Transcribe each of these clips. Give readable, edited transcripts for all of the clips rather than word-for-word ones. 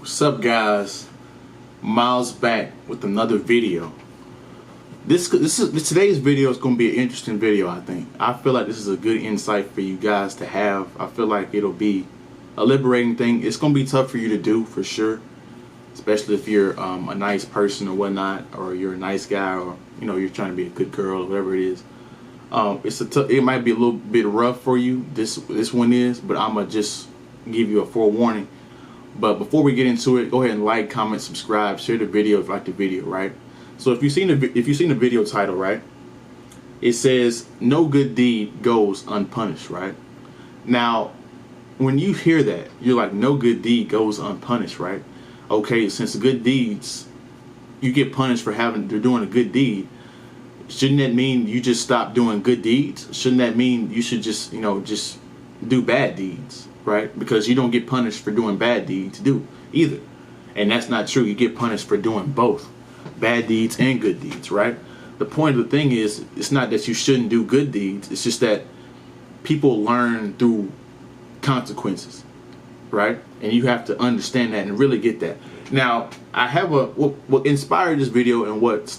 What's up, guys? Miles back with another video. Today's video is going to be an interesting video. I feel like this is a good insight for you guys to have. I feel like it'll be a liberating thing. It's going to be tough for you to do, for sure, especially if you're a nice person or whatnot, or you're a nice guy, or you're trying to be a good girl, or whatever it is. It might be a little bit rough for you. This one is, but I'm gonna just give you a forewarning. But before we get into it, go ahead and like, comment, subscribe, share the video if you like the video, right? So if you've seen the video title, right, it says no good deed goes unpunished, right? Now, when you hear that, you're like, no good deed goes unpunished, right? Okay, since good deeds, you get punished for doing a good deed, shouldn't that mean you just stop doing good deeds? Shouldn't that mean you should just do bad deeds, right? Because you don't get punished for doing bad deeds either. And that's not true. You get punished for doing both, bad deeds and good deeds, right? The point of the thing is, it's not that you shouldn't do good deeds. It's just that people learn through consequences, right? And you have to understand that and really get that. Now, I have what inspired this video and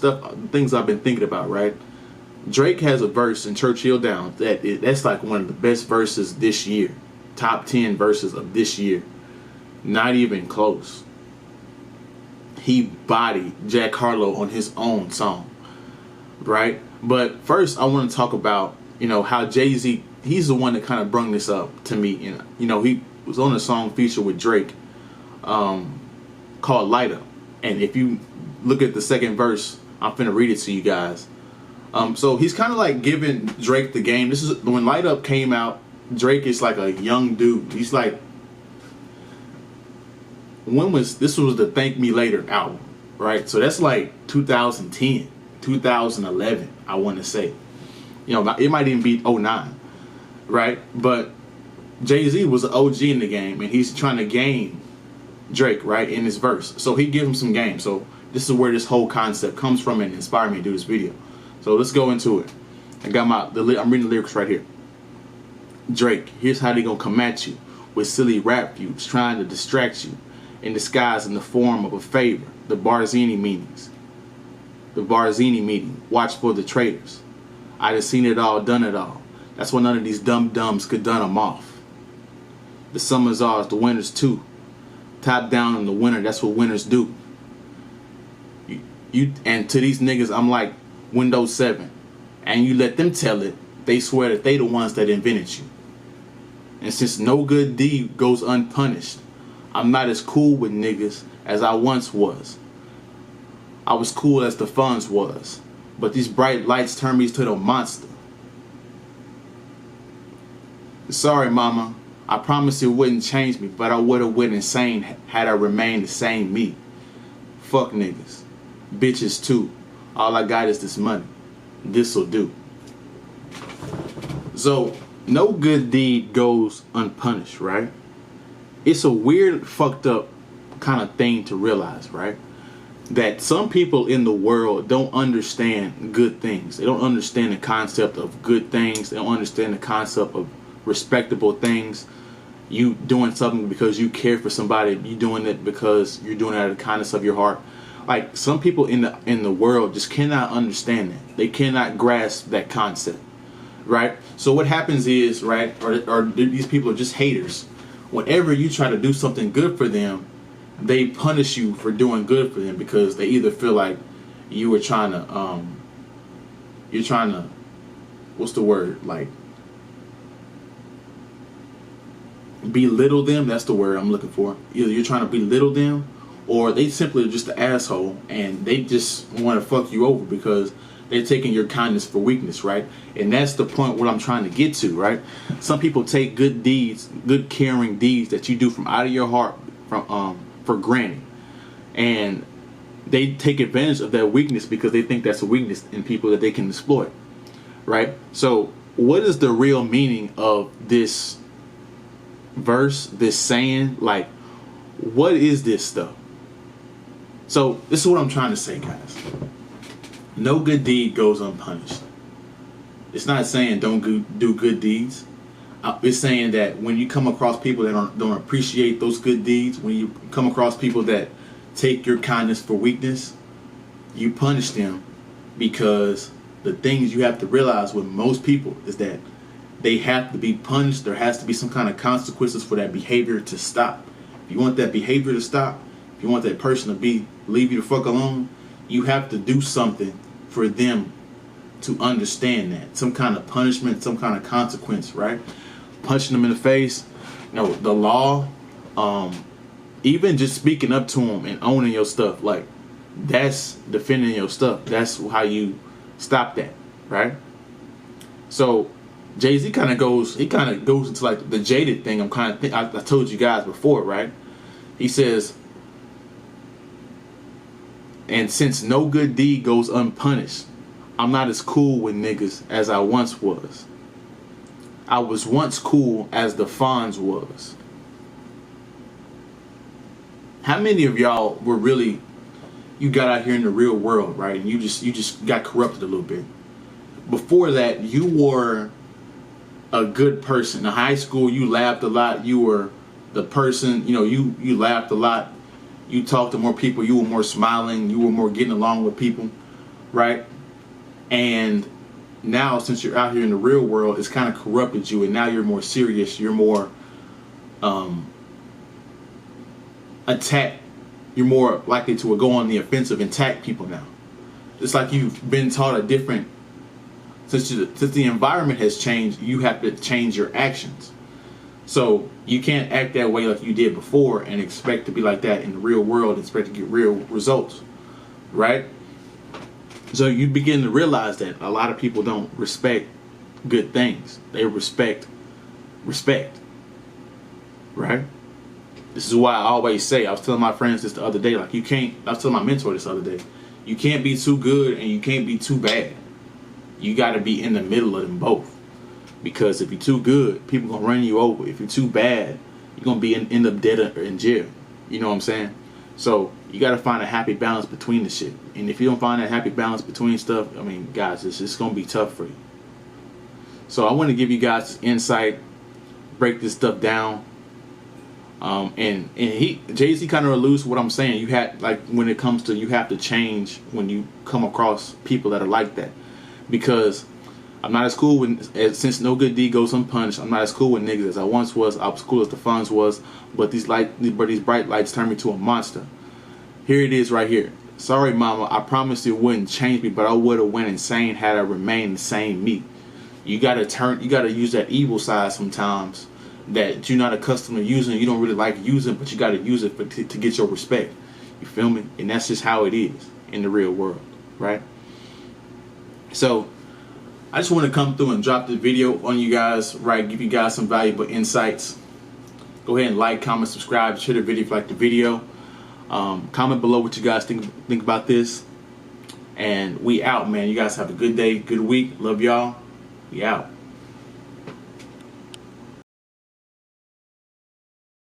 things I've been thinking about, right? Drake has a verse in Churchill Downs that's like one of the best verses this year. Top 10 verses of this year. Not even close. He bodied Jack Harlow on his own song, right? But first, I want to talk about, how Jay-Z, he's the one that kind of brung this up to me. He was on a song featured with Drake, called Light Up. And if you look at the second verse, I'm finna read it to you guys. So he's kind of like giving Drake the game. This is when Light Up came out. Drake is like a young dude. He's like, this was the Thank Me Later album, right? So that's like 2010, 2011, I want to say. It might even be 09, right? But Jay-Z was an OG in the game, and he's trying to game Drake, right, in his verse. So he gives him some game. So this is where this whole concept comes from and inspired me to do this video. So let's go into it. I'm reading the lyrics right here. Drake, here's how they gonna come at you with silly rap views, trying to distract you in disguise in the form of a favor. The Barzini meetings. The Barzini meeting. Watch for the traitors. I just seen it all, done it all. That's why none of these dumb dumbs could done them off. The summer's ours, the winter's too. Top down in the winter, that's what winners do. And to these niggas, I'm like Windows 7. And you let them tell it, they swear that they the ones that invented you. And since no good deed goes unpunished, I'm not as cool with niggas as I once was. I was cool as the funds was, but these bright lights turn me to the monster. Sorry, mama. I promise it wouldn't change me, but I would have went insane had I remained the same me. Fuck niggas. Bitches too. All I got is this money. This'll do. So, no good deed goes unpunished, right? It's a weird, fucked up kind of thing to realize, right? That some people in the world don't understand good things. They don't understand the concept of good things. They don't understand the concept of respectable things. You doing something because you care for somebody. You doing it because you're doing it out of the kindness of your heart. Like, some people in the world just cannot understand that. They cannot grasp that concept, right? So what happens is, right, or these people are just haters. Whenever you try to do something good for them, they punish you for doing good for them, because they either feel like you were trying to what's the word, like, belittle them. That's the word I'm looking for. Either you're trying to belittle them, or they simply are just an asshole and they just want to fuck you over because they're taking your kindness for weakness, right? And that's the point what I'm trying to get to, right? Some people take good deeds, good caring deeds that you do from out of your heart for granted, and they take advantage of that weakness because they think that's a weakness in people that they can exploit, right? So what is the real meaning of this verse, this saying? Like, what is this stuff? So this is what I'm trying to say, guys. No good deed goes unpunished. It's not saying don't do good deeds. It's saying that when you come across people that don't appreciate those good deeds, when you come across people that take your kindness for weakness, you punish them, because the things you have to realize with most people is that they have to be punished. There has to be some kind of consequences for that behavior to stop. If you want that behavior to stop, if you want that person to leave you the fuck alone, you have to do something for them to understand that. Some kind of punishment, some kind of consequence, right? Punching them in the face, the law, even just speaking up to them and owning your stuff, like, that's defending your stuff. That's how you stop that, right? So Jay-Z kind of goes into like the jaded thing. I told you guys before, right? He says, and since no good deed goes unpunished, I'm not as cool with niggas as I once was. I was once cool as the Fonz was. How many of y'all were really, you got out here in the real world, right? And you just got corrupted a little bit. Before that, you were a good person. In high school, you laughed a lot. You were the person, you laughed a lot. You talked to more people. You were more smiling. You were more getting along with people, right? And now, since you're out here in the real world, it's kind of corrupted you, and now you're more serious. You're more attack. You're more likely to go on the offensive and attack people now. It's like you've been taught a different. Since the environment has changed, you have to change your actions. So you can't act that way like you did before and expect to be like that in the real world, and expect to get real results, right? So you begin to realize that a lot of people don't respect good things. They respect, right? This is why I always say, I was telling my friends this the other day, like, I was telling my mentor this the other day, you can't be too good and you can't be too bad. You got to be in the middle of them both. Because if you're too good, people going to run you over. If you're too bad, you're going to be end up dead or in jail. You know what I'm saying? So you got to find a happy balance between the shit. And if you don't find that happy balance between stuff, I mean, guys, it's going to be tough for you. So I want to give you guys insight, break this stuff down. And Jay-Z kind of alludes to what I'm saying. You had, like, when it comes to, you have to change when you come across people that are like that. Because I'm not as cool with, since no good deed goes unpunished, I'm not as cool with niggas as I once was. I was cool as the Fonz was, but these bright lights turned me to a monster. Here it is right here. Sorry, mama, I promised it wouldn't change me, but I would have went insane had I remained the same me. You gotta use that evil side sometimes that you're not accustomed to using, you don't really like using, but you gotta use it to get your respect. You feel me? And that's just how it is in the real world, right? So I just want to come through and drop this video on you guys, right? Give you guys some valuable insights. Go ahead and like, comment, subscribe, share the video if you like the video. Comment below what you guys think about this. And we out, man. You guys have a good day, good week. Love y'all. We out.